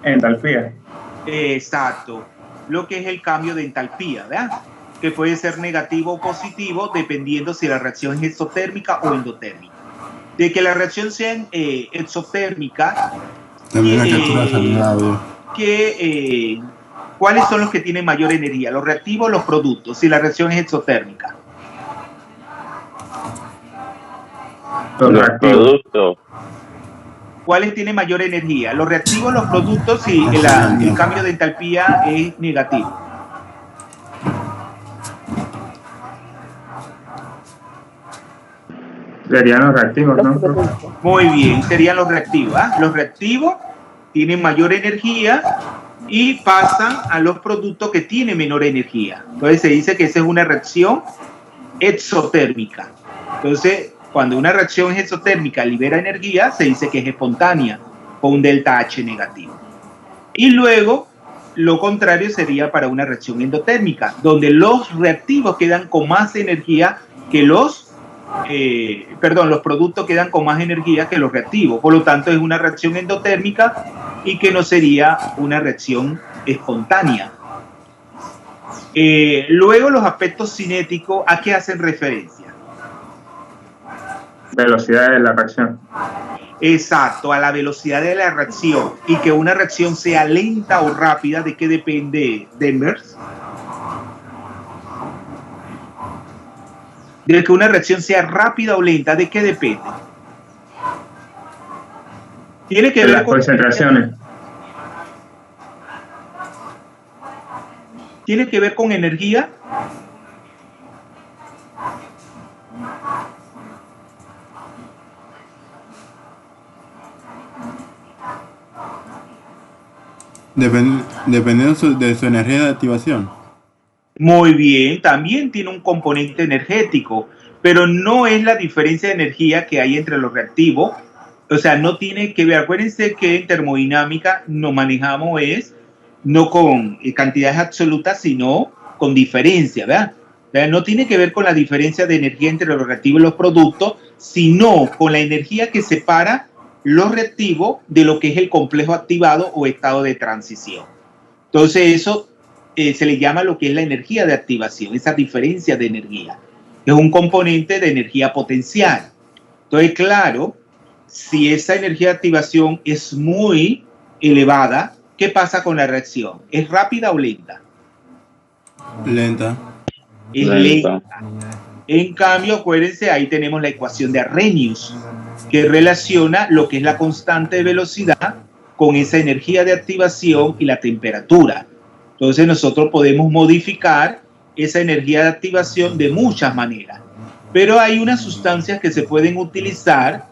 Entalpía. Exacto. Lo que es el cambio de entalpía, ¿verdad? Que puede ser negativo o positivo dependiendo si la reacción es exotérmica o endotérmica. De que la reacción sea exotérmica, ¿cuáles son los que tienen mayor energía? ¿Los reactivos o los productos? Si la reacción es exotérmica. Los productos. ¿Cuáles tienen mayor energía? ¿Los reactivos o los productos si el cambio de entalpía es negativo? Serían los reactivos, ¿no? Muy bien, serían los reactivos. ¿eh? Los reactivos tienen mayor energía y pasan a los productos que tienen menor energía. Entonces se dice que esa es una reacción exotérmica. Entonces, cuando una reacción es exotérmica libera energía, se dice que es espontánea, con un delta H negativo. Y luego, lo contrario sería para una reacción endotérmica, donde los reactivos quedan con más energía que los productos quedan con más energía que los reactivos. Por lo tanto, es una reacción endotérmica y que no sería una reacción espontánea. Luego, los aspectos cinéticos, ¿a qué hacen referencia? Velocidad de la reacción. Exacto, a la velocidad de la reacción. Y que una reacción sea lenta o rápida, ¿de qué depende, Denvers? De que una reacción sea rápida o lenta, ¿de qué depende? Tiene que ver las concentraciones. ¿Tiene que ver con energía? Dependiendo de su energía de activación. Muy bien, también tiene un componente energético, pero no es la diferencia de energía que hay entre los reactivos. O sea, no tiene que ver. Acuérdense que en termodinámica nos manejamos no con cantidades absolutas, sino con diferencia, ¿verdad? No tiene que ver con la diferencia de energía entre los reactivos y los productos, sino con la energía que separa los reactivos de lo que es el complejo activado o estado de transición. Entonces eso se le llama lo que es la energía de activación, esa diferencia de energía. Es un componente de energía potencial. Entonces, claro, si esa energía de activación es muy elevada, ¿qué pasa con la reacción? ¿Es rápida o lenta? Lenta. Es lenta. En cambio, acuérdense, ahí tenemos la ecuación de Arrhenius, que relaciona lo que es la constante de velocidad con esa energía de activación y la temperatura. Entonces nosotros podemos modificar esa energía de activación de muchas maneras, pero hay unas sustancias que se pueden utilizar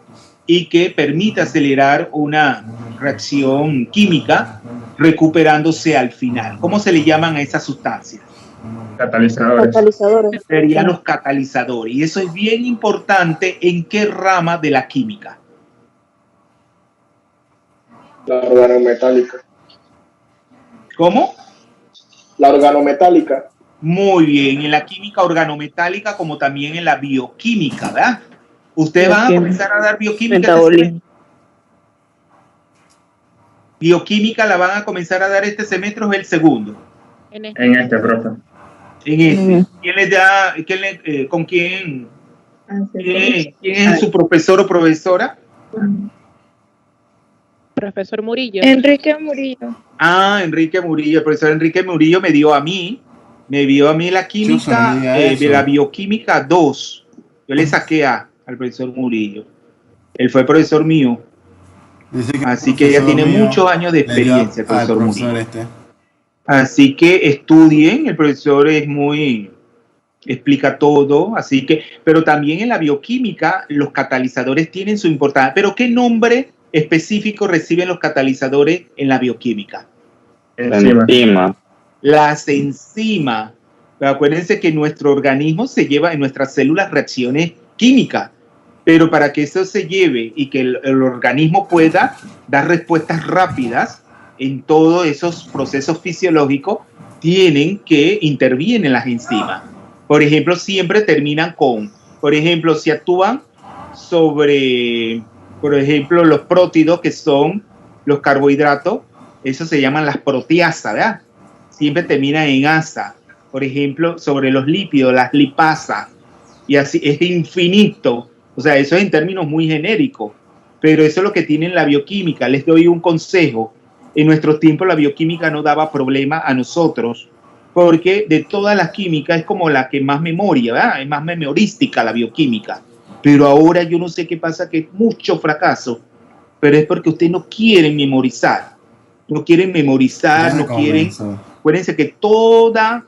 y que permite acelerar una reacción química recuperándose al final. ¿Cómo se le llaman a esas sustancias? Catalizadores. Serían los catalizadores. Y eso es bien importante en qué rama de la química. La organometálica. ¿Cómo? La organometálica. Muy bien, en la química organometálica como también en la bioquímica, ¿verdad? Ustedes van a comenzar a dar bioquímica. Bioquímica la van a comenzar a dar este semestre o es el segundo. En este, profe. En este. ¿Quién les da, con quién? ¿Quién es su profesor o profesora? Profesor Murillo. Enrique Murillo. Ah, Enrique Murillo. El profesor Enrique Murillo me dio a mí la química, de la bioquímica 2. Yo le saqué al profesor Murillo. Él fue profesor mío. Así que ya tiene muchos años de experiencia, el profesor Murillo. Así que estudien, el profesor explica todo, así que, pero también en la bioquímica los catalizadores tienen su importancia. ¿Pero qué nombre específico reciben los catalizadores en la bioquímica? Enzima. Las enzimas. Pero acuérdense que nuestro organismo se lleva en nuestras células reacciones químicas, pero para que eso se lleve y que el organismo pueda dar respuestas rápidas en todos esos procesos fisiológicos, tienen que intervenir en las enzimas. Por ejemplo, siempre terminan por ejemplo, si actúan sobre, por ejemplo, los prótidos, que son los carbohidratos, Eso se llaman las proteasas, ¿verdad? Siempre termina en asa. Por ejemplo, sobre los lípidos, las lipasas. Y así es infinito. O sea, eso es en términos muy genéricos. Pero eso es lo que tiene la bioquímica. Les doy un consejo. En nuestros tiempos la bioquímica no daba problema a nosotros, porque de todas las químicas es como la que más memoria, ¿verdad? Es más memorística la bioquímica. Pero ahora yo no sé qué pasa, que es mucho fracaso. Pero es porque ustedes no quieren memorizar. No quieren memorizar, no quieren... Acuérdense que toda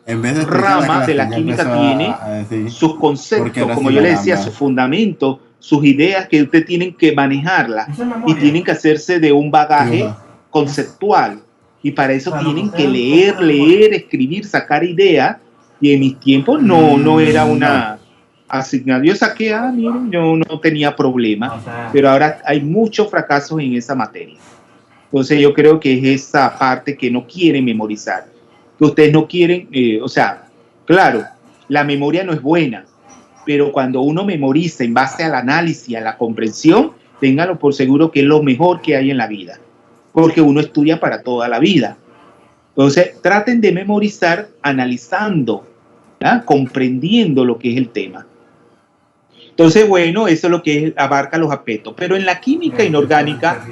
rama de la química tiene sus conceptos, como yo le decía, sus fundamentos, sus ideas que ustedes tienen que manejarlas y tienen que hacerse de un bagaje conceptual. Y para eso tienen que leer, escribir, sacar ideas. Y en mis tiempos no era una asignación. Yo saqué, miren, yo no tenía problema, pero ahora hay muchos fracasos en esa materia. Entonces yo creo que es esa parte que no quieren memorizar, que ustedes no quieren, o sea, claro, la memoria no es buena, pero cuando uno memoriza en base al análisis, a la comprensión, ténganlo por seguro que es lo mejor que hay en la vida, porque uno estudia para toda la vida. Entonces traten de memorizar analizando, ¿verdad? Comprendiendo lo que es el tema. Entonces, bueno, eso es lo que abarca los aspectos. Pero en la química inorgánica,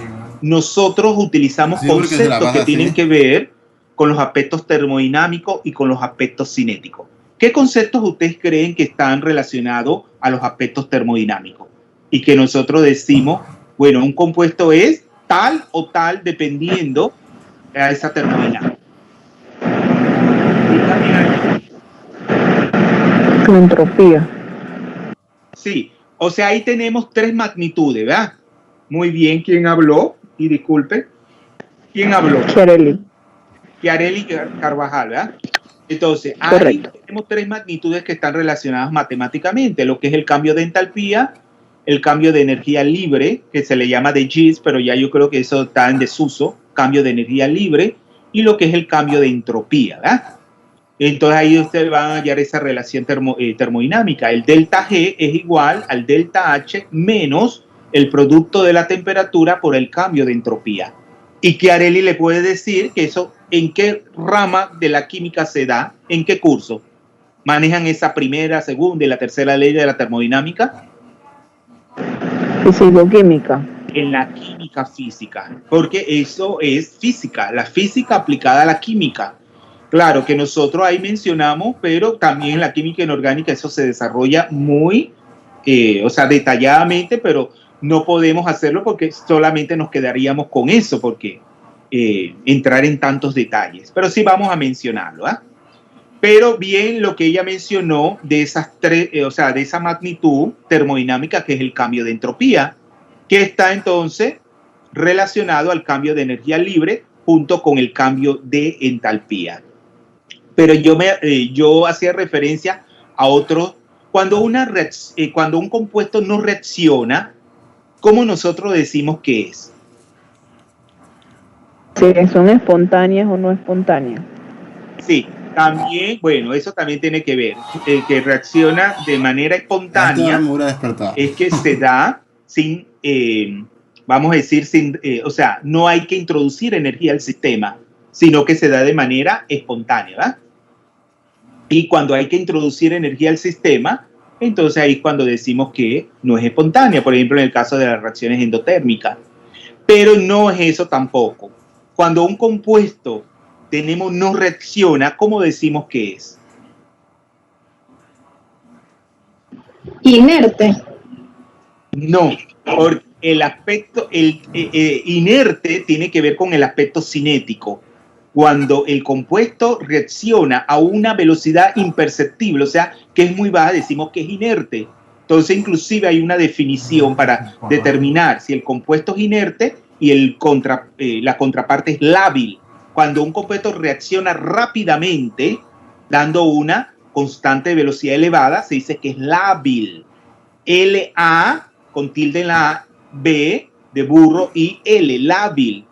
nosotros utilizamos conceptos que tienen que ver con los aspectos termodinámicos y con los aspectos cinéticos. ¿Qué conceptos ustedes creen que están relacionados a los aspectos termodinámicos? Y que nosotros decimos, bueno, un compuesto es tal o tal dependiendo a esa termodinámica. La entropía. Sí, o sea, ahí tenemos tres magnitudes, ¿verdad? Muy bien, ¿quién habló? Y disculpe, ¿quién habló? Chiarelli Carvajal, ¿verdad? Entonces, ahí tenemos tres magnitudes que están relacionadas matemáticamente, lo que es el cambio de entalpía, el cambio de energía libre, que se le llama de Gibbs, pero ya yo creo que eso está en desuso, cambio de energía libre, y lo que es el cambio de entropía, ¿verdad? Entonces ahí ustedes van a hallar esa relación termodinámica. El delta G es igual al delta H menos el producto de la temperatura por el cambio de entropía. Y Chiarelli le puede decir que eso, ¿en qué rama de la química se da? ¿En qué curso? ¿Manejan esa primera, segunda y la tercera ley de la termodinámica? Físico-química. En la química física, porque eso es física, la física aplicada a la química. Claro que nosotros ahí mencionamos, pero también en la química inorgánica eso se desarrolla muy, o sea, detalladamente, pero no podemos hacerlo porque solamente nos quedaríamos con eso, porque entrar en tantos detalles. Pero sí vamos a mencionarlo, ¿eh? Pero bien lo que ella mencionó de esas tres, o sea, de esa magnitud termodinámica que es el cambio de entropía, que está entonces relacionado al cambio de energía libre junto con el cambio de entalpía. Pero yo hacía referencia a otro, cuando un compuesto no reacciona, ¿cómo nosotros decimos que es? Si son espontáneas o no espontáneas. Sí, también, bueno, eso también tiene que ver, que reacciona de manera espontánea, es que se da sin, vamos a decir, sin, o sea, no hay que introducir energía al sistema, sino que se da de manera espontánea, ¿verdad? Y cuando hay que introducir energía al sistema, entonces ahí es cuando decimos que no es espontánea, por ejemplo, en el caso de las reacciones endotérmicas. Pero no es eso tampoco. Cuando un compuesto no reacciona, ¿cómo decimos que es? Inerte. No, porque el aspecto inerte tiene que ver con el aspecto cinético. Cuando el compuesto reacciona a una velocidad imperceptible, o sea, que es muy baja, decimos que es inerte. Entonces, inclusive hay una definición para determinar si el compuesto es inerte y la contraparte es lábil. Cuando un compuesto reacciona rápidamente, dando una constante de velocidad elevada, se dice que es lábil. La, con tilde en la A, B de burro y L, lábil.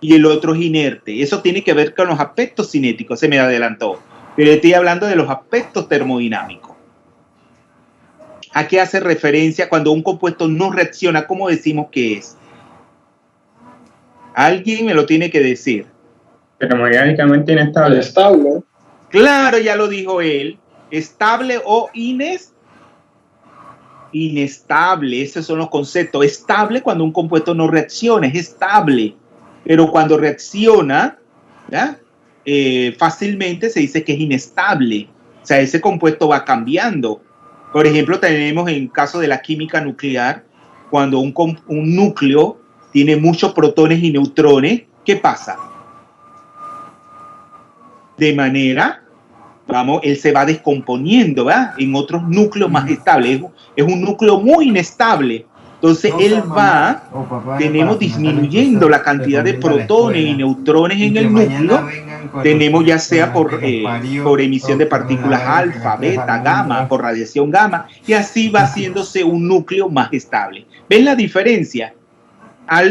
Y el otro es inerte. Eso tiene que ver con los aspectos cinéticos, se me adelantó. Pero estoy hablando de los aspectos termodinámicos. ¿A qué hace referencia cuando un compuesto no reacciona? ¿Cómo decimos que es? Alguien me lo tiene que decir. Termodinámicamente inestable. Estable. Claro, ya lo dijo él. Estable o inestable. Esos son los conceptos. Estable cuando un compuesto no reacciona, es estable. Pero cuando reacciona, ¿ya? Fácilmente se dice que es inestable. O sea, ese compuesto va cambiando. Por ejemplo, tenemos en el caso de la química nuclear, cuando un núcleo tiene muchos protones y neutrones, ¿qué pasa? De manera, él se va descomponiendo, ¿verdad? En otros núcleos más estables. Es un núcleo muy inestable. Entonces tenemos disminuyendo la cantidad de protones y neutrones en el núcleo. Tenemos ya sea por emisión de partículas alfa, beta, gamma, por radiación gamma, y así va haciéndose un núcleo más estable. ¿Ven la diferencia?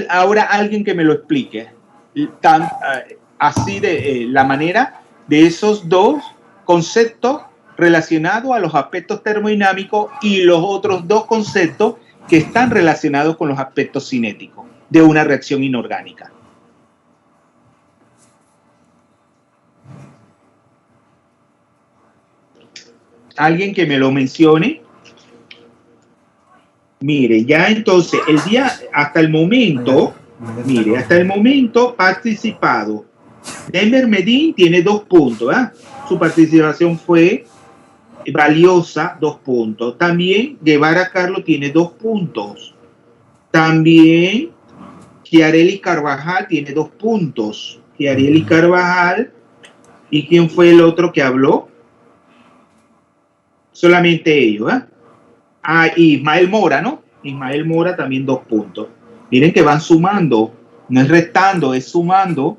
Ahora alguien que me lo explique. Así de la manera de esos dos conceptos relacionados a los aspectos termodinámicos y los otros dos conceptos que están relacionados con los aspectos cinéticos de una reacción inorgánica. Alguien que me lo mencione. Mire, ya entonces, hasta el momento participado. Denver Medin tiene 2 puntos, ¿eh? Su participación fue valiosa, 2 puntos. También Guevara Carlos tiene 2 puntos. También Chiarelli Carvajal tiene 2 puntos. Chiarelli Carvajal. ¿Y quién fue el otro que habló? Solamente ellos, ¿eh? Ismael Mora, ¿no? Ismael Mora también 2 puntos. Miren que van sumando, no es restando, es sumando.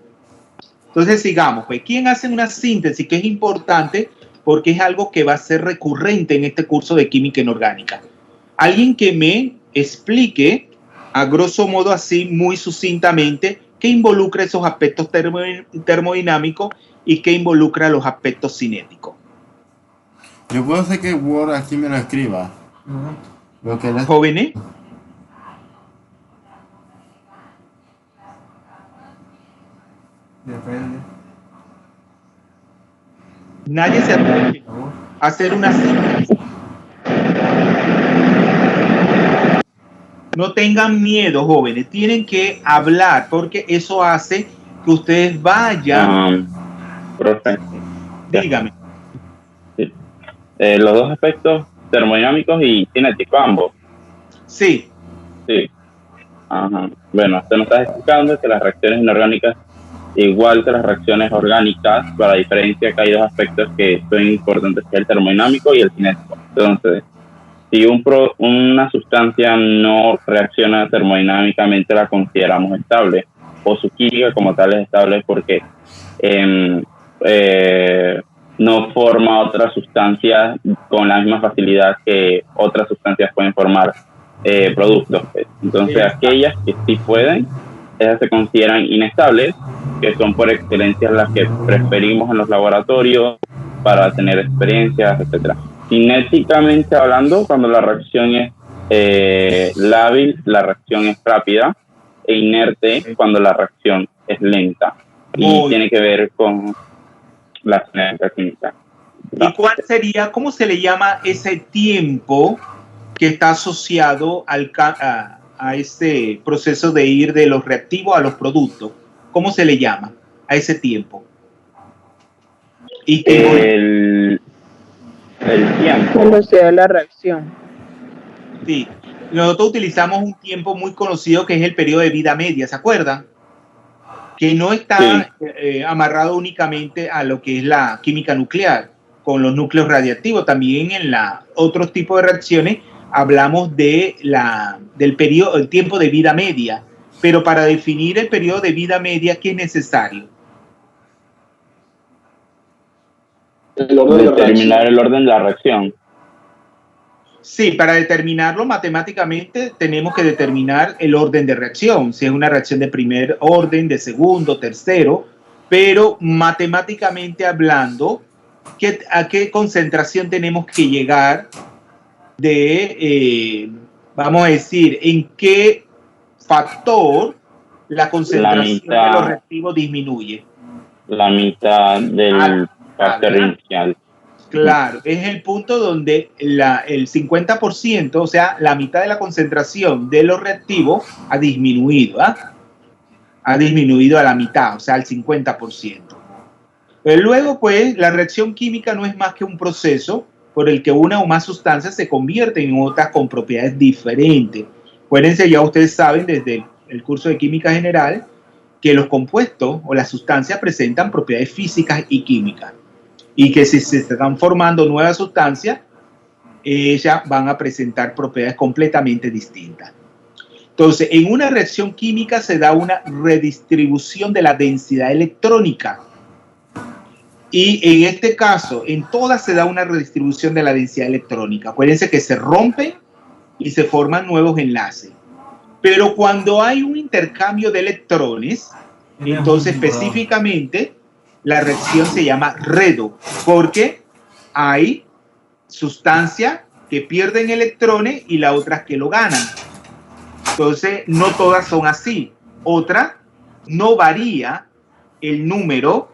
Entonces sigamos, pues, ¿quién hace una síntesis? Que es importante porque es algo que va a ser recurrente en este curso de química inorgánica. Alguien que me explique, a grosso modo así, muy sucintamente, qué involucra esos aspectos termodinámicos y qué involucra los aspectos cinéticos. Yo puedo hacer que Word aquí me lo escriba. Jóvenes. Depende. Nadie se atreve a hacer una síntesis. No tengan miedo, jóvenes. Tienen que hablar porque eso hace que ustedes vayan. Profe. Dígame. Sí. Los dos aspectos termodinámicos y cinéticos, ambos. Sí. Sí. Ajá. Bueno, usted nos está explicando que las reacciones inorgánicas, igual que las reacciones orgánicas, para la diferencia que hay 2 aspectos que son importantes, que es el termodinámico y el cinético. Entonces, si una sustancia no reacciona termodinámicamente, la consideramos estable, o su química como tal es estable porque no forma otras sustancias con la misma facilidad que otras sustancias pueden formar productos. Entonces, aquellas que sí pueden, esas se consideran inestables, que son por excelencia las que preferimos en los laboratorios para tener experiencias, etc. Cinéticamente hablando, cuando la reacción es lábil, la reacción es rápida, e inerte cuando la reacción es lenta. Y tiene que ver con la cinética química. ¿Y cómo se le llama ese tiempo que está asociado a ese proceso de ir de los reactivos a los productos? ¿Cómo se le llama a ese tiempo? Y el tiempo. Velocidad de la reacción. Sí. Nosotros utilizamos un tiempo muy conocido que es el periodo de vida media, ¿se acuerdan? Que no está amarrado únicamente a lo que es la química nuclear, con los núcleos radiactivos. También en otros tipos de reacciones hablamos de el tiempo de vida media. Pero para definir el periodo de vida media, ¿qué es necesario? Determinar el orden de la reacción. Sí, para determinarlo matemáticamente tenemos que determinar el orden de reacción, si es una reacción de primer orden, de segundo, tercero, pero matemáticamente hablando, ¿a qué concentración tenemos que llegar vamos a decir, en qué factor la concentración de los reactivos disminuye? La mitad del factor inicial. Claro, es el punto donde el 50%, o sea, la mitad de la concentración de los reactivos ha disminuido, ¿ah? Ha disminuido a la mitad, o sea, al 50%. Pero luego, pues, la reacción química no es más que un proceso por el que una o más sustancias se convierten en otras con propiedades diferentes. Acuérdense, ya ustedes saben desde el curso de química general que los compuestos o las sustancias presentan propiedades físicas y químicas. Y que si se están formando nuevas sustancias, ellas van a presentar propiedades completamente distintas. Entonces, en una reacción química se da una redistribución de la densidad electrónica. Y en este caso, en todas se da una redistribución de la densidad electrónica. Acuérdense que se rompen y se forman nuevos enlaces. Pero cuando hay un intercambio de electrones, entonces específicamente la reacción se llama redo, porque hay sustancias que pierden electrones y las otras que lo ganan. Entonces, no todas son así. Otra, no varía el número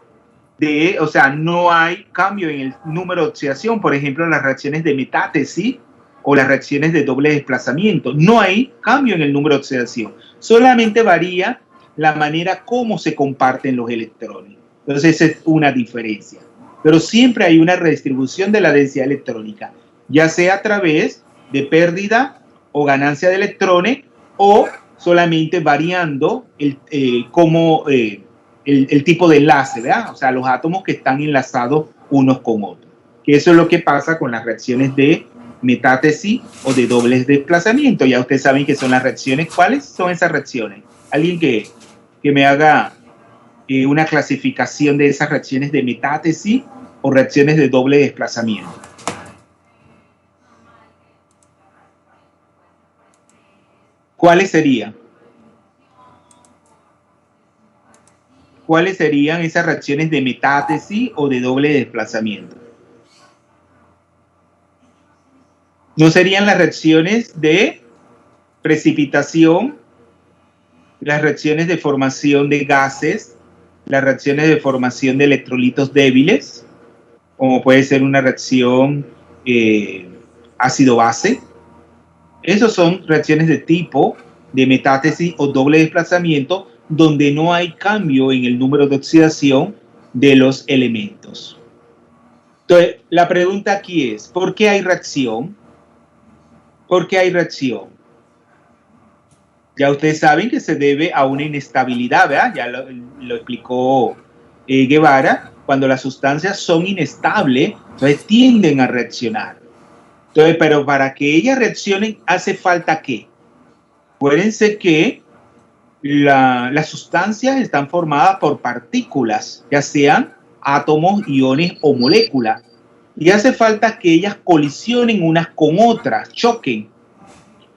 o sea, no hay cambio en el número de oxidación. Por ejemplo, las reacciones de metátesis o las reacciones de doble desplazamiento. No hay cambio en el número de oxidación. Solamente varía la manera como se comparten los electrones. Entonces, esa es una diferencia. Pero siempre hay una redistribución de la densidad electrónica, ya sea a través de pérdida o ganancia de electrones o solamente variando el tipo de enlace, ¿verdad? O sea, los átomos que están enlazados unos con otros. Que eso es lo que pasa con las reacciones de metátesis o de doble desplazamiento. Ya ustedes saben que son las reacciones. ¿Cuáles son esas reacciones? Alguien que me haga una clasificación de esas reacciones de metátesis o reacciones de doble desplazamiento. ¿Cuáles serían? ¿Cuáles serían esas reacciones de metátesis o de doble desplazamiento? ¿No serían las reacciones de precipitación, las reacciones de formación de gases, las reacciones de formación de electrolitos débiles, como puede ser una reacción ácido-base? Esas son reacciones de tipo de metátesis o doble desplazamiento, donde no hay cambio en el número de oxidación de los elementos. Entonces, la pregunta aquí es, ¿por qué hay reacción? ¿Por qué hay reacción? Ya ustedes saben que se debe a una inestabilidad, ¿verdad? Ya lo explicó Guevara. Cuando las sustancias son inestables, entonces tienden a reaccionar. Entonces, pero para que ellas reaccionen, ¿hace falta qué? Acuérdense que las sustancias están formadas por partículas, ya sean átomos, iones o moléculas. Y hace falta que ellas colisionen unas con otras, choquen.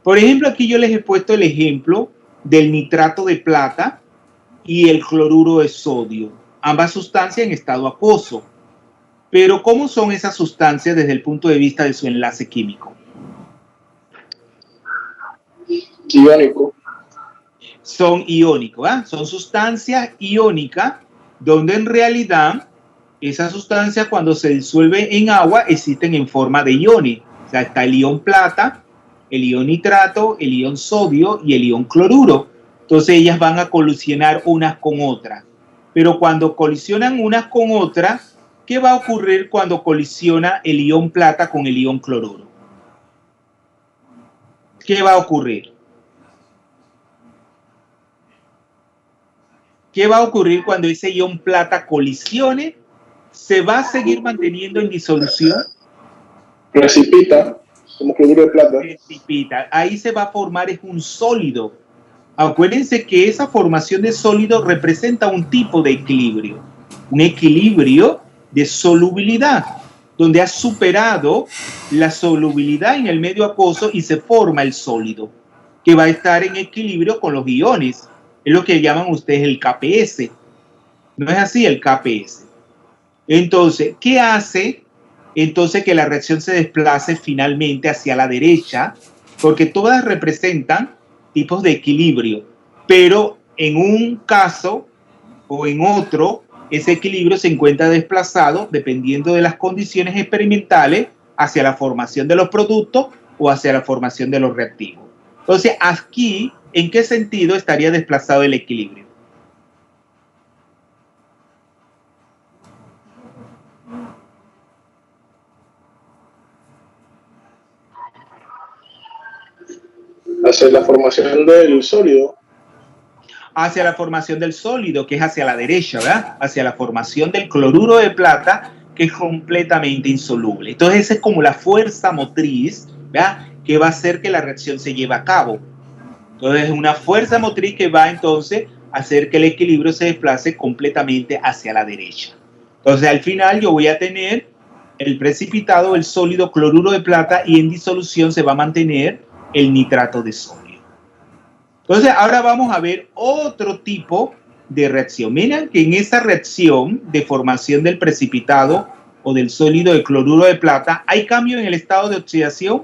Por ejemplo, aquí yo les he puesto el ejemplo del nitrato de plata y el cloruro de sodio. Ambas sustancias en estado acuoso. Pero ¿cómo son esas sustancias desde el punto de vista de su enlace químico? Iónico. Son iónicos, ¿eh? Son sustancias iónicas donde en realidad esas sustancias cuando se disuelven en agua existen en forma de iones. O sea, está el ion plata, el ion nitrato, el ion sodio y el ion cloruro. Entonces ellas van a colisionar unas con otras. Pero cuando colisionan unas con otras, ¿qué va a ocurrir cuando colisiona el ion plata con el ion cloruro? ¿Qué va a ocurrir? ¿Qué va a ocurrir cuando ese ion plata colisione? ¿Se va a seguir manteniendo en disolución? Precipita, como cloruro de plata. Precipita. Ahí se va a formar es un sólido. Acuérdense que esa formación de sólido representa un tipo de equilibrio. Un equilibrio de solubilidad, donde ha superado la solubilidad en el medio acuoso y se forma el sólido, que va a estar en equilibrio con los iones. Es lo que llaman ustedes el KPS. ¿No es así el KPS? Entonces, ¿qué hace entonces que la reacción se desplace finalmente hacia la derecha? Porque todas representan tipos de equilibrio, pero en un caso o en otro ese equilibrio se encuentra desplazado dependiendo de las condiciones experimentales hacia la formación de los productos o hacia la formación de los reactivos. Entonces, aquí, ¿en qué sentido estaría desplazado el equilibrio? Hacia la formación del sólido. Hacia la formación del sólido, que es hacia la derecha, ¿verdad? Hacia la formación del cloruro de plata, que es completamente insoluble. Entonces, esa es como la fuerza motriz, ¿verdad?, que va a hacer que la reacción se lleve a cabo. Entonces, es una fuerza motriz que va entonces a hacer que el equilibrio se desplace completamente hacia la derecha. Entonces, al final yo voy a tener el precipitado, el sólido cloruro de plata, y en disolución se va a mantener el nitrato de sodio. Entonces, ahora vamos a ver otro tipo de reacción. Miren que en esa reacción de formación del precipitado o del sólido de cloruro de plata, ¿hay cambio en el estado de oxidación?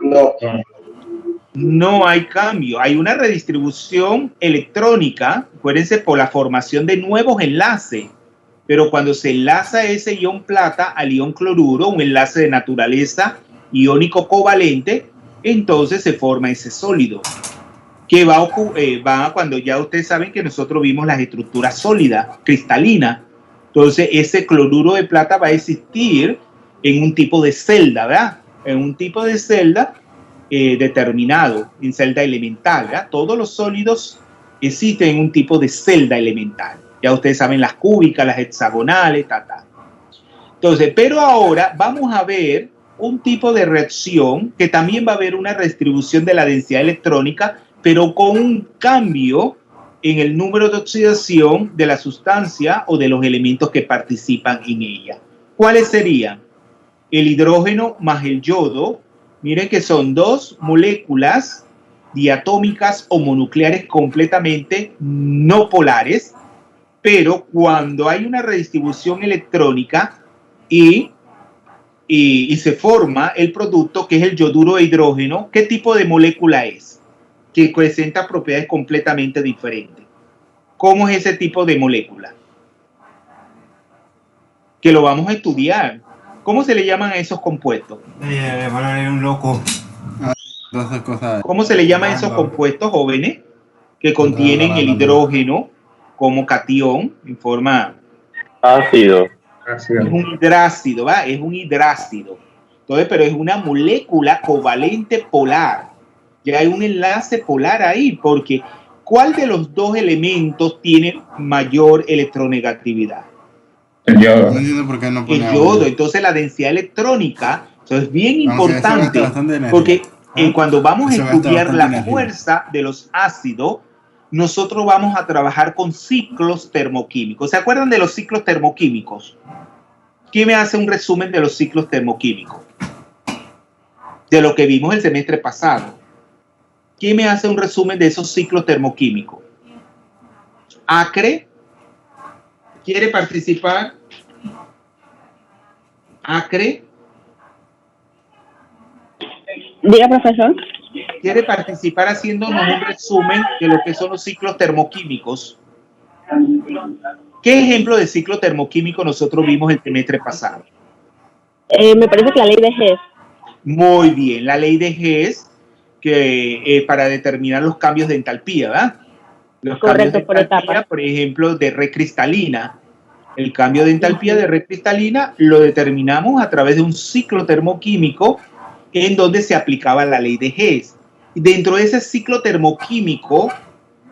No. No hay cambio. Hay una redistribución electrónica, acuérdense, por la formación de nuevos enlaces. Pero cuando se enlaza ese ion plata al ion cloruro, un enlace de naturaleza iónico covalente, entonces se forma ese sólido. Que va cuando ya ustedes saben que nosotros vimos las estructuras sólidas, cristalinas. Entonces ese cloruro de plata va a existir en un tipo de celda, ¿verdad? En un tipo de celda determinado, en celda elemental, ¿verdad? Todos los sólidos existen en un tipo de celda elemental. Ya ustedes saben las cúbicas, las hexagonales, Entonces, pero ahora vamos a ver un tipo de reacción que también va a haber una redistribución de la densidad electrónica, pero con un cambio en el número de oxidación de la sustancia o de los elementos que participan en ella. ¿Cuáles serían? El hidrógeno más el yodo. Miren que son dos moléculas diatómicas o monucleares completamente no polares, pero cuando hay una redistribución electrónica y se forma el producto que es el yoduro de hidrógeno, ¿qué tipo de molécula es? Que presenta propiedades completamente diferentes. ¿Cómo es ese tipo de molécula? Que lo vamos a estudiar. ¿Cómo se le llaman a esos compuestos? Un loco. ¿Cómo se le llaman a esos compuestos, jóvenes, que contienen el hidrógeno como catión en forma Ácido. Es un hidrácido, ¿va? Es un hidrácido. Entonces, pero es una molécula covalente polar. Ya hay un enlace polar ahí, porque ¿cuál de los dos elementos tiene mayor electronegatividad? El yodo. No entiendo por qué no pone El yodo. audio. Entonces, la densidad electrónica, eso es bien Aunque eso gasta importante, bastante energía. porque cuando vamos a Eso gasta estudiar bastante la energía. fuerza de los ácidos, nosotros vamos a trabajar con ciclos termoquímicos. ¿Se acuerdan de los ciclos termoquímicos? ¿Quién me hace un resumen de los ciclos termoquímicos? De lo que vimos el semestre pasado. ¿Quién me hace un resumen de esos ciclos termoquímicos? Acre, ¿quiere participar? Acre, Diga, profesor. ¿quiere participar haciéndonos un resumen de lo que son los ciclos termoquímicos? ¿Qué ejemplo de ciclo termoquímico nosotros vimos el semestre pasado? Me parece que la ley de Hess. Muy bien, la ley de Hess, que para determinar los cambios de entalpía, ¿verdad? Los Correcto, cambios de por entalpía, etapas. por ejemplo, de red cristalina. El cambio de entalpía de red cristalina lo determinamos a través de un ciclo termoquímico en donde se aplicaba la ley de Hess. Dentro de ese ciclo termoquímico,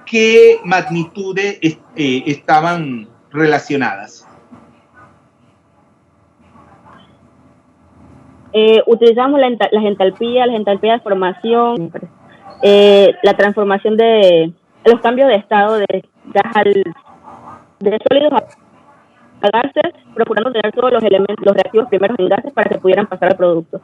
¿qué magnitudes estaban relacionadas? Utilizamos las entalpías de formación, la transformación de los cambios de estado de gas de sólidos a gases, procurando tener todos los elementos, los reactivos primeros en gases para que pudieran pasar al producto.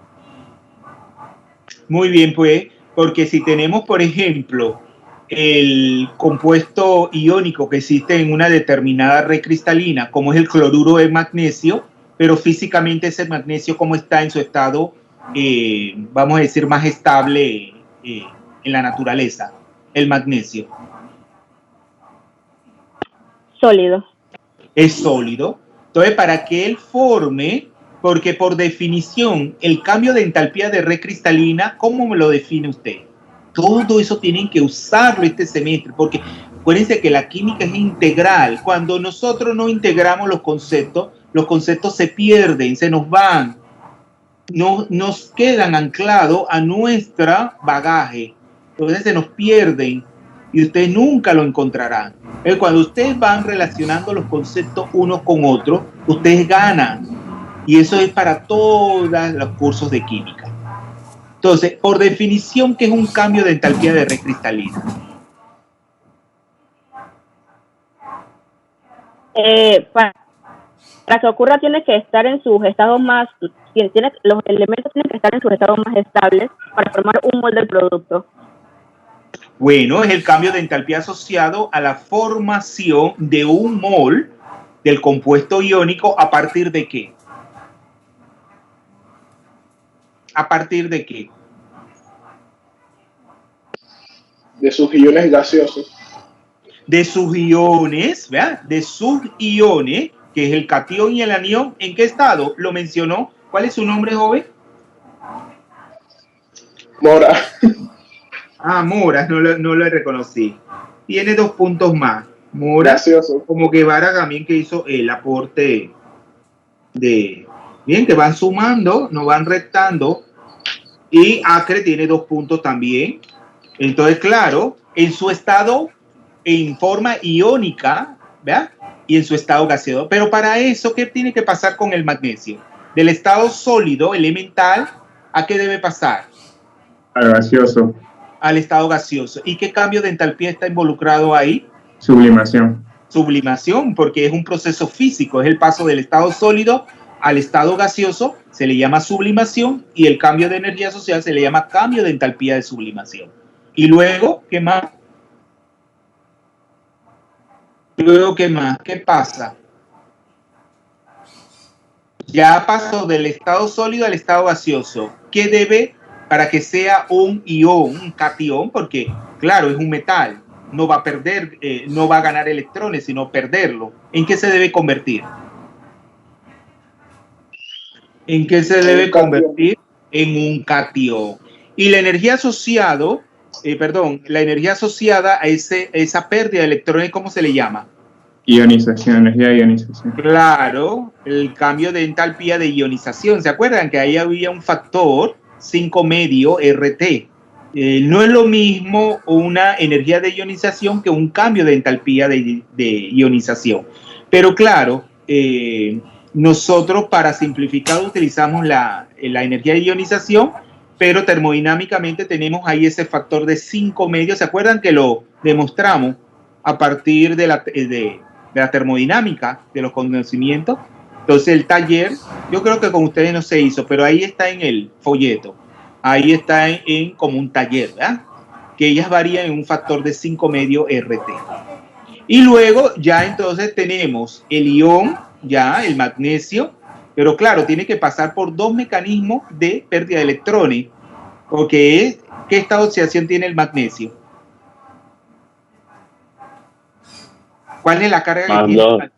Muy bien, pues, porque si tenemos, por ejemplo, el compuesto iónico que existe en una determinada red cristalina, como es el cloruro de magnesio, pero físicamente ese magnesio como está en su estado, vamos a decir, más estable en la naturaleza, el magnesio. Sólido. Es sólido. Entonces, para que él forme, porque por definición, el cambio de entalpía de red cristalina, ¿cómo me lo define usted? Todo eso tienen que usarlo este semestre, porque acuérdense que la química es integral. Cuando nosotros no integramos los conceptos se pierden, se nos van, no, nos quedan anclados a nuestro bagaje. Entonces se nos pierden y ustedes nunca lo encontrarán. Cuando ustedes van relacionando los conceptos unos con otros, ustedes ganan. Y eso es para todos los cursos de química. Entonces, por definición, ¿qué es un cambio de entalpía de red cristalina? Para que ocurra tiene que estar en sus estados más, los elementos tienen que estar en sus estados más estables para formar un mol del producto. Bueno, es el cambio de entalpía asociado a la formación de un mol del compuesto iónico ¿a partir de qué? ¿A partir de qué? De sus iones gaseosos. De sus iones, ¿verdad? De sus iones, que es el catión y el anión. ¿En qué estado? Lo mencionó. ¿Cuál es su nombre, joven? Mora. Ah, Mora, no lo reconocí. Tiene 2 puntos más. Mora, Gaseoso. como Guevara también, que hizo el aporte de... Bien, que van sumando, no van restando. Y Acre tiene 2 puntos también. Entonces, claro, en su estado, en forma iónica, ¿verdad? Y en su estado gaseoso. Pero para eso, ¿qué tiene que pasar con el magnesio? Del estado sólido, elemental, ¿a qué debe pasar? Al gaseoso. Al estado gaseoso. ¿Y qué cambio de entalpía está involucrado ahí? Sublimación. Sublimación, porque es un proceso físico, es el paso del estado sólido al estado gaseoso, se le llama sublimación, y el cambio de energía asociada se le llama cambio de entalpía de sublimación. Y luego, ¿qué más? Luego, ¿qué más? ¿Qué pasa? Ya pasó del estado sólido al estado gaseoso. ¿Qué debe para que sea un ión, un catión? Porque, claro, es un metal. No va a perder, no va a ganar electrones, sino perderlo. ¿En qué se debe convertir? ¿En qué se debe convertir? En un catión. Y la energía asociada, la energía asociada a esa pérdida de electrones, ¿cómo se le llama? Ionización, energía de ionización. Claro, el cambio de entalpía de ionización. ¿Se acuerdan que ahí había un factor 5 medio RT? No es lo mismo una energía de ionización que un cambio de entalpía de ionización. Pero claro, nosotros para simplificar utilizamos la energía de ionización, pero termodinámicamente tenemos ahí ese factor de 5 medios. ¿Se acuerdan que lo demostramos a partir de la termodinámica, de los conocimientos? Entonces el taller, yo creo que con ustedes no se hizo, pero ahí está en el folleto. Ahí está como un taller, ¿verdad? Que ellas varían en un factor de 5 medio RT. Y luego ya entonces tenemos el ión, ya el magnesio, pero claro, tiene que pasar por 2 mecanismos de pérdida de electrones. Porque ¿qué estado de oxidación tiene el magnesio? ¿Cuál es la carga que tiene?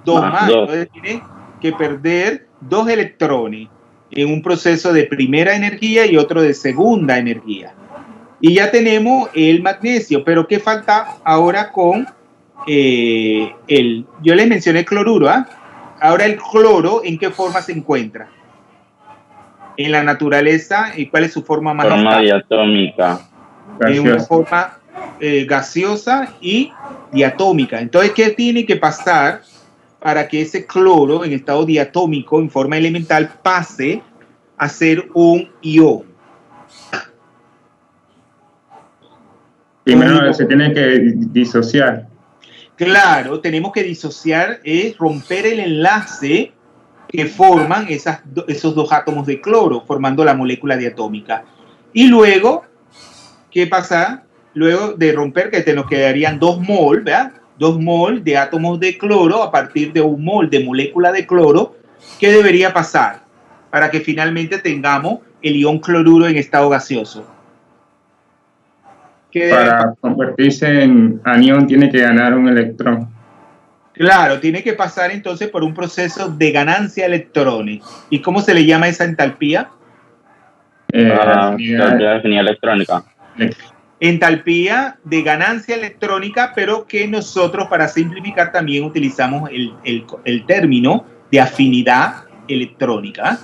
2 más. Entonces tiene que perder 2 electrones en un proceso de primera energía y otro de segunda energía. Y ya tenemos el magnesio, pero ¿qué falta ahora con yo les mencioné el cloruro, ¿ah? Ahora el cloro, ¿en qué forma se encuentra? En la naturaleza, ¿y cuál es su forma más Forma estable? diatómica. En una forma gaseosa y diatómica. Entonces, ¿qué tiene que pasar para que ese cloro en estado diatómico, en forma elemental, pase a ser un ión? Primero se tiene que disociar. Claro, tenemos que disociar, es romper el enlace que forman esos 2 átomos de cloro, formando la molécula diatómica. Y luego, ¿qué pasa? Luego de romper, que nos quedarían 2 mol, ¿verdad? 2 mol de átomos de cloro a partir de 1 mol de molécula de cloro. ¿Qué debería pasar para que finalmente tengamos el ión cloruro en estado gaseoso? Para convertirse en anión tiene que ganar un electrón. Claro, tiene que pasar entonces por un proceso de ganancia de electrones. ¿Y cómo se le llama esa entalpía? Entalpía definida electrónica. Entalpía de ganancia electrónica, pero que nosotros para simplificar también utilizamos el término de afinidad electrónica.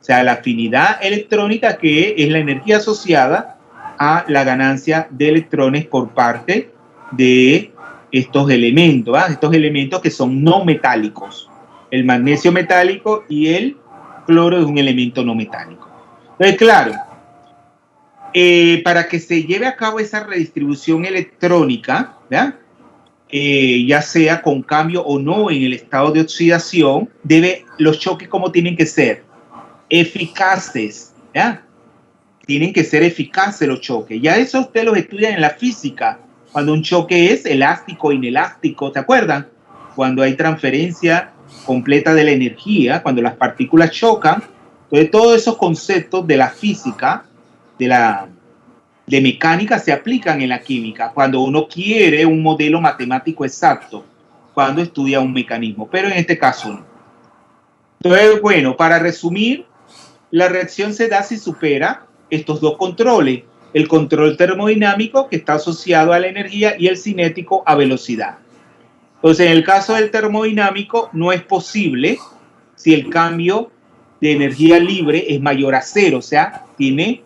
O sea, la afinidad electrónica, que es la energía asociada a la ganancia de electrones por parte de estos elementos, ¿eh? Estos elementos que son no metálicos. El magnesio metálico y el cloro es un elemento no metálico. Entonces, claro, para que se lleve a cabo esa redistribución electrónica, ¿verdad? Ya sea con cambio o no en el estado de oxidación, los choques, ¿cómo tienen que ser? Eficaces, ¿ya? Tienen que ser eficaces los choques. Ya eso ustedes los estudian en la física, cuando un choque es elástico o inelástico, ¿se acuerdan? Cuando hay transferencia completa de la energía, cuando las partículas chocan. Entonces, todos esos conceptos de la física, de mecánica, se aplican en la química, cuando uno quiere un modelo matemático exacto, cuando estudia un mecanismo, pero en este caso no. Entonces, bueno, para resumir, la reacción se da si supera estos dos controles, el control termodinámico, que está asociado a la energía, y el cinético, a velocidad. Entonces, en el caso del termodinámico, no es posible si el cambio de energía libre es mayor a cero, o sea, tiene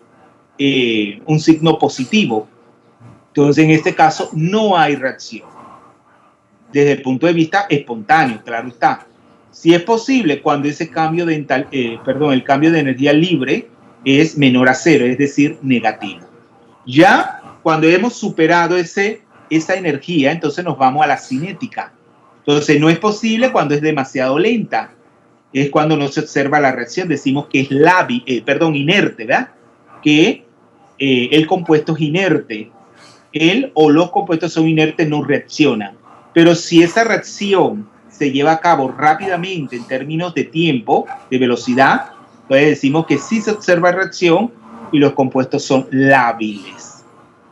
un signo positivo. Entonces, en este caso, no hay reacción. Desde el punto de vista espontáneo, claro está. Si es posible cuando ese cambio el cambio de energía libre es menor a cero, es decir, negativo. Ya cuando hemos superado esa energía, entonces nos vamos a la cinética. Entonces, no es posible cuando es demasiado lenta. Es cuando no se observa la reacción. Decimos que es inerte, ¿verdad? Que el compuesto es inerte. Él o los compuestos son inertes, no reaccionan. Pero si esa reacción se lleva a cabo rápidamente en términos de tiempo, de velocidad, entonces decimos que sí se observa reacción y los compuestos son lábiles.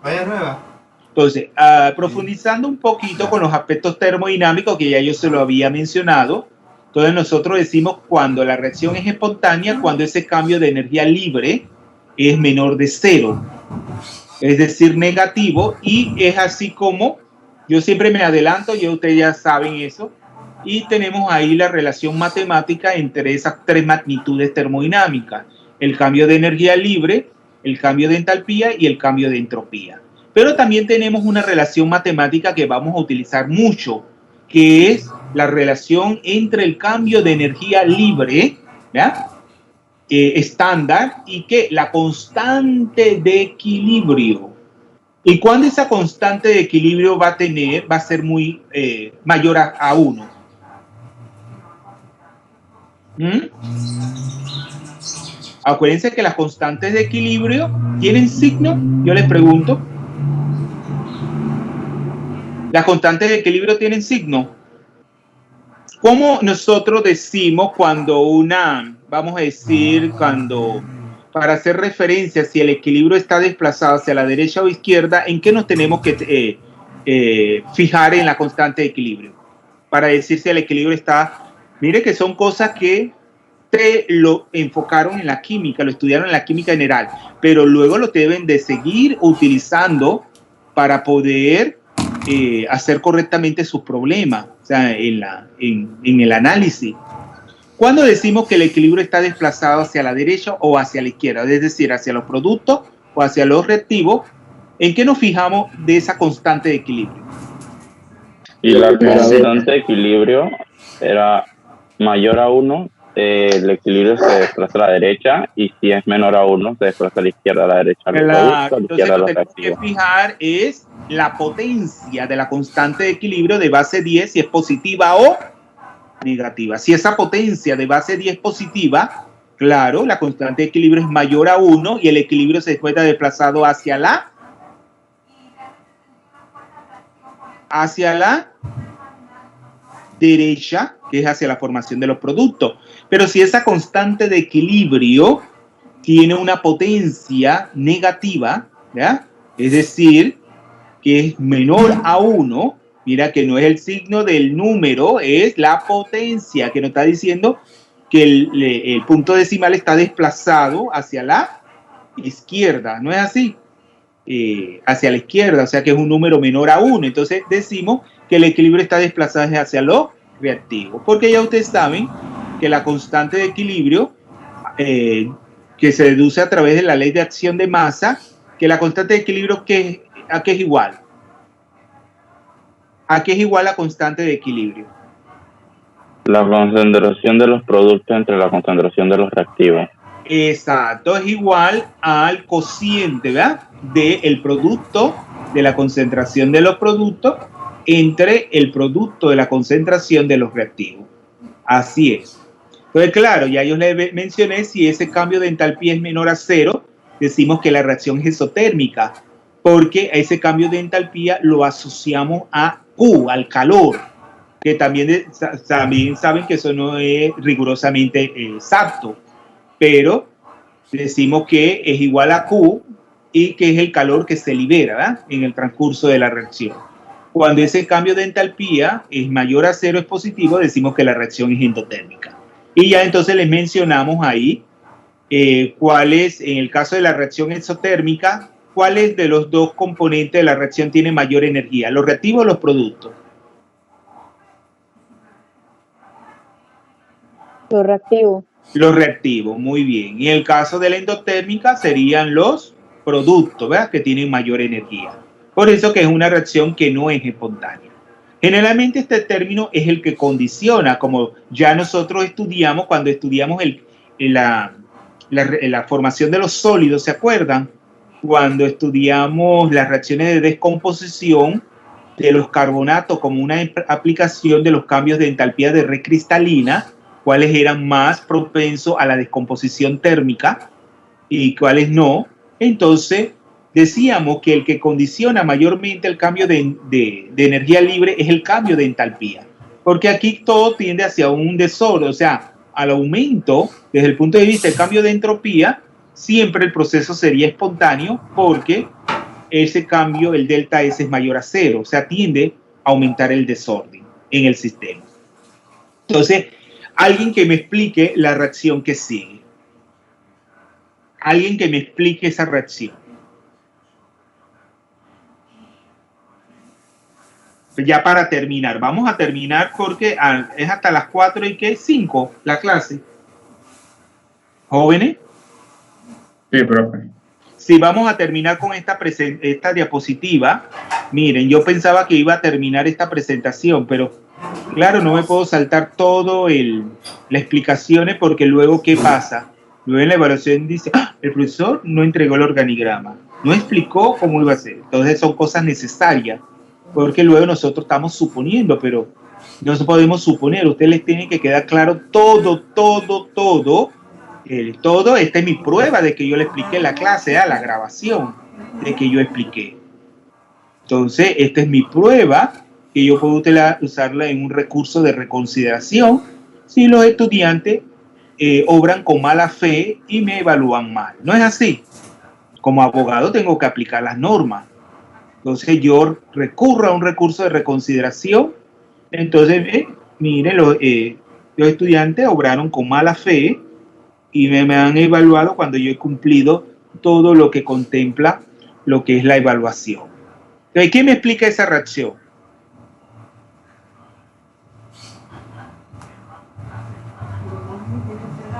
Vaya nueva. Entonces, profundizando un poquito con los aspectos termodinámicos, que ya yo se lo había mencionado, entonces nosotros decimos cuando la reacción es espontánea, cuando ese cambio de energía libre es menor de cero, es decir, negativo, y es así como, yo siempre me adelanto, ya ustedes ya saben eso, y tenemos ahí la relación matemática entre esas tres magnitudes termodinámicas, el cambio de energía libre, el cambio de entalpía y el cambio de entropía. Pero también tenemos una relación matemática que vamos a utilizar mucho, que es la relación entre el cambio de energía libre, ¿ya? Estándar, y que la constante de equilibrio. Y cuando esa constante de equilibrio va a ser muy mayor a 1. Acuérdense que las constantes de equilibrio tienen signo. Yo les pregunto, ¿las constantes de equilibrio tienen signo? ¿Cómo nosotros decimos para hacer referencia si el equilibrio está desplazado hacia la derecha o izquierda, en qué nos tenemos que fijar en la constante de equilibrio? Para decir si el equilibrio está... Mire que son cosas que lo enfocaron en la química, lo estudiaron en la química general, pero luego lo deben de seguir utilizando para poder hacer correctamente sus problemas, o sea, en el análisis. Cuando decimos que el equilibrio está desplazado hacia la derecha o hacia la izquierda, es decir, hacia los productos o hacia los reactivos, ¿en qué nos fijamos de esa constante de equilibrio? Y la constante de equilibrio era mayor a 1, el equilibrio se desplaza a la derecha, y si es menor a 1, se desplaza a la izquierda, a la derecha. Claro, entonces lo que tenemos que fijar es la potencia de la constante de equilibrio de base 10, si es positiva o negativa. Si esa potencia de base 10 es positiva, claro, la constante de equilibrio es mayor a 1 y el equilibrio se encuentra desplazado hacia la derecha, que es hacia la formación de los productos. Pero si esa constante de equilibrio tiene una potencia negativa, ¿ya? Es decir, que es menor a 1, Mira que no es el signo del número, es la potencia, que nos está diciendo que el punto decimal está desplazado hacia la izquierda, ¿no es así? Hacia la izquierda, o sea que es un número menor a 1. Entonces decimos que el equilibrio está desplazado hacia lo reactivo, porque ya ustedes saben que la constante de equilibrio, que se deduce a través de la ley de acción de masa, que la constante de equilibrio, ¿a qué es igual? ¿A qué es igual la constante de equilibrio? La concentración de los productos entre la concentración de los reactivos. Exacto, es igual al cociente, ¿verdad? Del producto, de la concentración de los productos entre el producto de la concentración de los reactivos. Así es. Entonces, claro, ya yo les mencioné, si ese cambio de entalpía es menor a 0, decimos que la reacción es exotérmica, porque a ese cambio de entalpía lo asociamos a Q, al calor, que también saben que eso no es rigurosamente exacto, pero decimos que es igual a Q y que es el calor que se libera, ¿verdad?, en el transcurso de la reacción. Cuando ese cambio de entalpía es mayor a 0, es positivo, decimos que la reacción es endotérmica. Y ya entonces les mencionamos ahí cuál es, en el caso de la reacción exotérmica, cuáles de los dos componentes de la reacción tiene mayor energía, los reactivos o los productos. Los reactivos. Los reactivos, muy bien. Y en el caso de la endotérmica serían los productos, ¿verdad?, que tienen mayor energía. Por eso que es una reacción que no es espontánea. Generalmente este término es el que condiciona, como ya nosotros estudiamos cuando estudiamos la formación de los sólidos, ¿se acuerdan? Cuando estudiamos las reacciones de descomposición de los carbonatos como una aplicación de los cambios de entalpía de red cristalina, cuáles eran más propensos a la descomposición térmica y cuáles no. Entonces decíamos que el que condiciona mayormente el cambio de energía libre es el cambio de entalpía, porque aquí todo tiende hacia un desorden, o sea, al aumento. Desde el punto de vista del cambio de entropía, siempre el proceso sería espontáneo, porque ese cambio, el delta S, es mayor a 0, o sea, tiende a aumentar el desorden en el sistema. Entonces, alguien que me explique la reacción que sigue. Alguien que me explique esa reacción. Ya para terminar, vamos a terminar porque es hasta las 4 y ¿qué? 5 la clase. ¿Jóvenes? Sí, profe. Sí, vamos a terminar con esta diapositiva. Miren, yo pensaba que iba a terminar esta presentación, pero claro, no me puedo saltar todo las explicaciones, porque luego, ¿qué pasa? Luego en la evaluación dice, el profesor no entregó el organigrama, no explicó cómo iba a ser. Entonces son cosas necesarias, porque luego nosotros estamos suponiendo, pero no podemos suponer. Ustedes les tiene que quedar claro todo. Esta es mi prueba de que yo le expliqué la clase, la grabación de que yo expliqué. Entonces, esta es mi prueba que yo puedo usarla en un recurso de reconsideración si los estudiantes obran con mala fe y me evalúan mal. ¿No es así? Como abogado tengo que aplicar las normas. Entonces yo recurro a un recurso de reconsideración. Entonces, miren, los estudiantes obraron con mala fe y me han evaluado cuando yo he cumplido todo lo que contempla lo que es la evaluación. Entonces, ¿quién me explica esa reacción?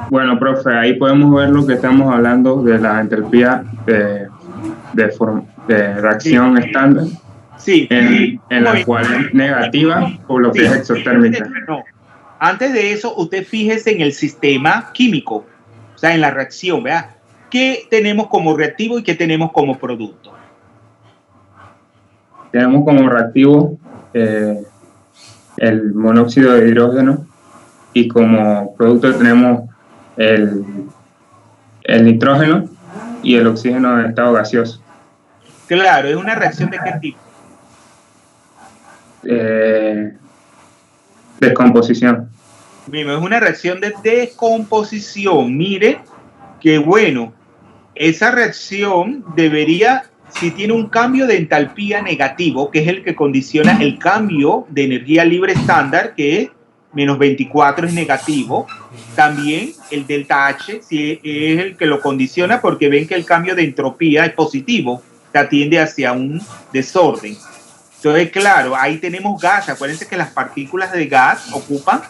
Bueno, profe, ahí podemos ver lo que estamos hablando de la entropía de reacción estándar, Sí. en la cual es negativa por lo que es exotérmica. No. Antes de eso, usted fíjese en el sistema químico, o sea, en la reacción, ¿verdad? ¿Qué tenemos como reactivo y qué tenemos como producto? Tenemos como reactivo el monóxido de hidrógeno, y como producto tenemos el nitrógeno y el oxígeno en estado gaseoso. Claro, ¿es una reacción de qué tipo? Descomposición. Mismo, es una reacción de descomposición. Mire que bueno, esa reacción debería si tiene un cambio de entalpía negativo, que es el que condiciona el cambio de energía libre estándar, que es menos 24 es negativo. También el delta H si es el que lo condiciona, porque ven que el cambio de entropía es positivo, que atiende hacia un desorden. Entonces, claro, ahí tenemos gas. Acuérdense que las partículas de gas ocupan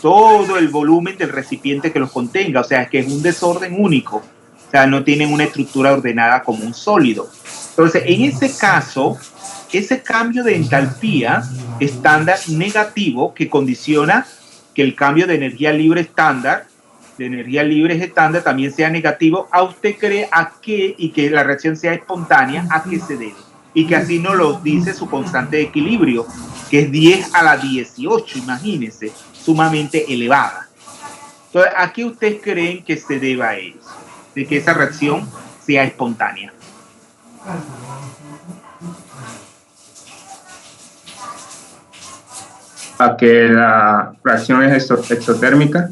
todo el volumen del recipiente que los contenga. O sea, es que es un desorden único. O sea, no tienen una estructura ordenada como un sólido. Entonces, en ese caso, ese cambio de entalpía estándar negativo que condiciona que el cambio de energía libre estándar, también sea negativo, ¿a usted cree a qué, y que la reacción sea espontánea, a qué se debe? Y que así nos lo dice su constante de equilibrio, que es 10 a la 18, imagínense, sumamente elevada. Entonces, ¿a qué ustedes creen que se deba a eso? De que esa reacción sea espontánea. A que la reacción es exotérmica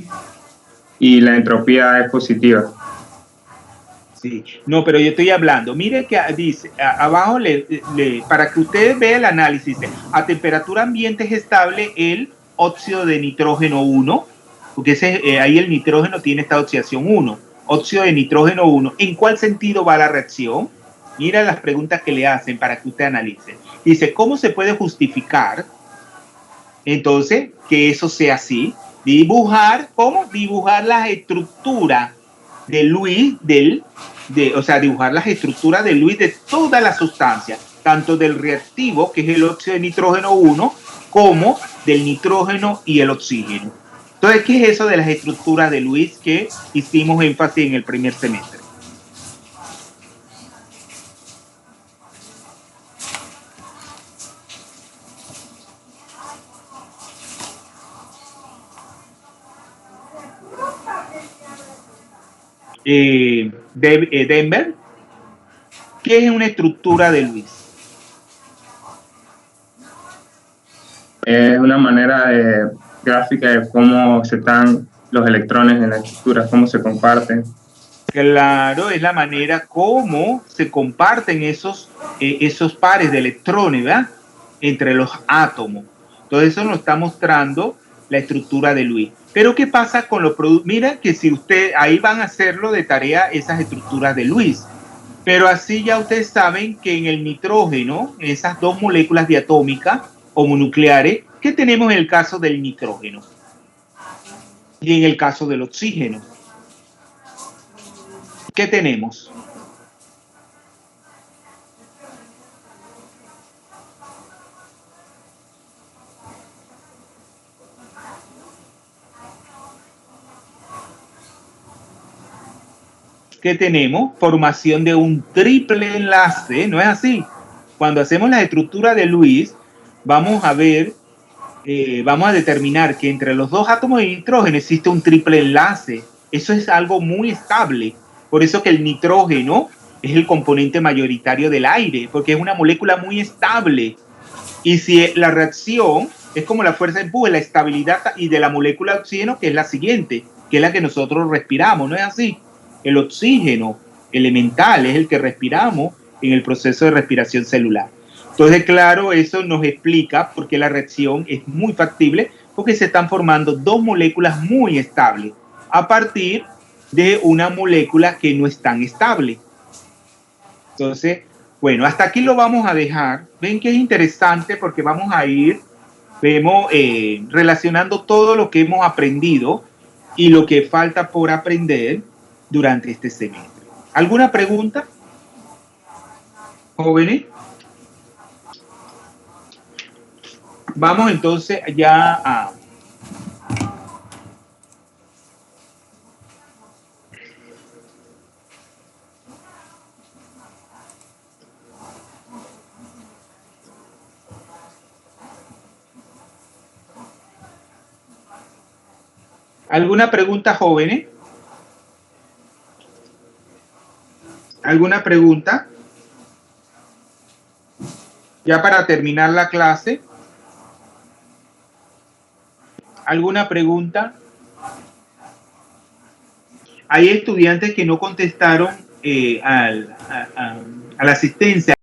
y la entropía es positiva. Sí, no, pero yo estoy hablando, mire que dice, abajo, para que ustedes vean el análisis, dice, a temperatura ambiente es estable el óxido de nitrógeno 1, porque ahí el nitrógeno tiene esta oxidación 1, óxido de nitrógeno 1. ¿En cuál sentido va la reacción? Mira las preguntas que le hacen para que usted analice. Dice, ¿cómo se puede justificar entonces que eso sea así? ¿Cómo? Dibujar las estructuras de Lewis dibujar las estructuras de Lewis de toda la sustancia, tanto del reactivo, que es el óxido de nitrógeno 1, como del nitrógeno y el oxígeno. Entonces, ¿qué es eso de las estructuras de Lewis que hicimos énfasis en el primer semestre? Denver, ¿qué es una estructura de Lewis? Es una manera gráfica de cómo se están los electrones en la estructura, cómo se comparten. Claro, es la manera como se comparten esos pares de electrones, ¿verdad?, entre los átomos. Todo eso nos está mostrando la estructura de Lewis. Pero ¿qué pasa con los productos? Mira que si usted, ahí van a hacerlo de tarea esas estructuras de Lewis. Pero así ya ustedes saben que en el nitrógeno, esas dos moléculas diatómicas homonucleares, ¿qué tenemos en el caso del nitrógeno? Y en el caso del oxígeno, ¿qué tenemos? ¿Qué tenemos? Formación de un triple enlace, ¿no es así? Cuando hacemos la estructura de Lewis, vamos a ver, vamos a determinar que entre los dos átomos de nitrógeno existe un triple enlace. Eso es algo muy estable. Por eso que el nitrógeno es el componente mayoritario del aire, porque es una molécula muy estable. Y si la reacción es como la fuerza de empuje, la estabilidad y de la molécula de oxígeno, que es la siguiente, que es la que nosotros respiramos, ¿no es así? El oxígeno elemental es el que respiramos en el proceso de respiración celular. Entonces, claro, eso nos explica por qué la reacción es muy factible, porque se están formando dos moléculas muy estables a partir de una molécula que no es tan estable. Entonces, bueno, hasta aquí lo vamos a dejar. Ven que es interesante porque vamos a ir, relacionando todo lo que hemos aprendido y lo que falta por aprender durante este semestre. ¿Alguna pregunta, jóvenes? Vamos entonces ya a... ¿Alguna pregunta, jóvenes? ¿Alguna pregunta? Ya para terminar la clase. ¿Alguna pregunta? Hay estudiantes que no contestaron a la asistencia.